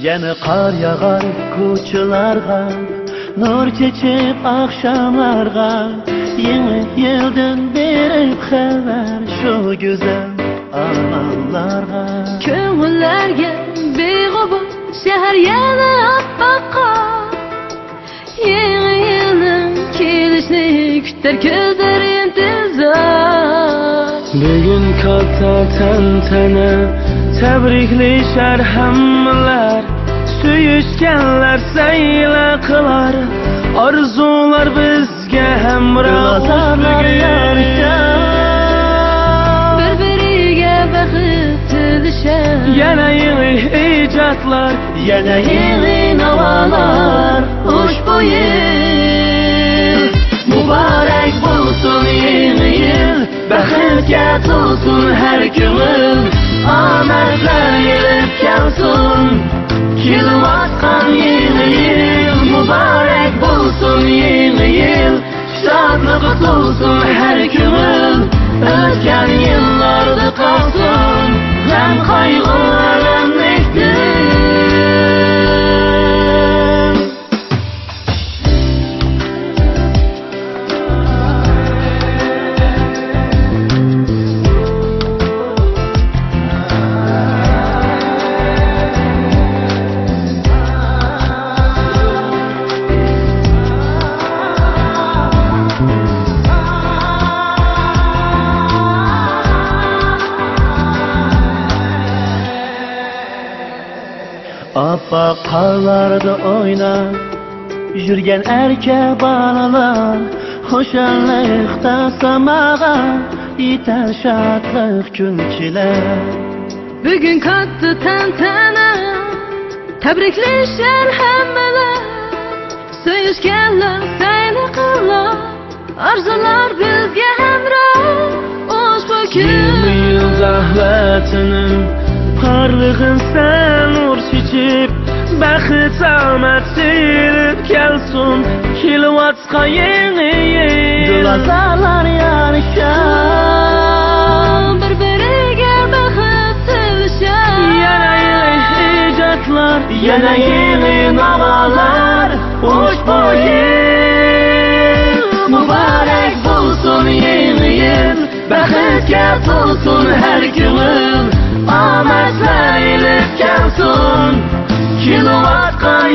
Yana qar yağar ko'chalarga, nur chechib akşamlarga, yeni yıldan berib xabar shu go'zal armonlarga. Ko'ngillarga beg'ubur shahar yana oppoqqa, yeni yılın kelishini kutar ko'zlar intizor. Bugün katta tantana, tebriklishar hammalar, suyishganlar sayla qilar, orzular bizga hamroh bugun. Bir-biriga baxt tilashar, Yana yeni ijodlar, yana yeni navalar, ushbu yil muborak bo'lsin, yeni yil baxtga to'lsin har ko'ngil, omadlar yelib kelsin. Kelayotgan yeni yil muborak bo'lsin, yeni yil shodlik to'lsin har ko'ngil, o'tgan yillarda qolsin g'am qayg'ulardan nektar. Oppoq qarlarda o'ynab yurgan erka bolalar, xo'shallikda samaga yetar shodlik kun kelar. Bugun katta tantana, tabriklashar hammalar, sevishganlar sayli qilar, orzular bizga hamroh. Ushbu Yeni kun yıl zahmetini parlig'in sen nur chechib, baxt omad silib kelsin. Kelayotgan yeni yil dilozorlar yarishar, bir-biriga baxt tilashar. yana yeni ijodlar, yana yeni navalar, ushbu yil muborak bo'lsin, yeni yil baxtga to'lsin har ko'ngil, omadlar ilib kelsin. Kelayotgan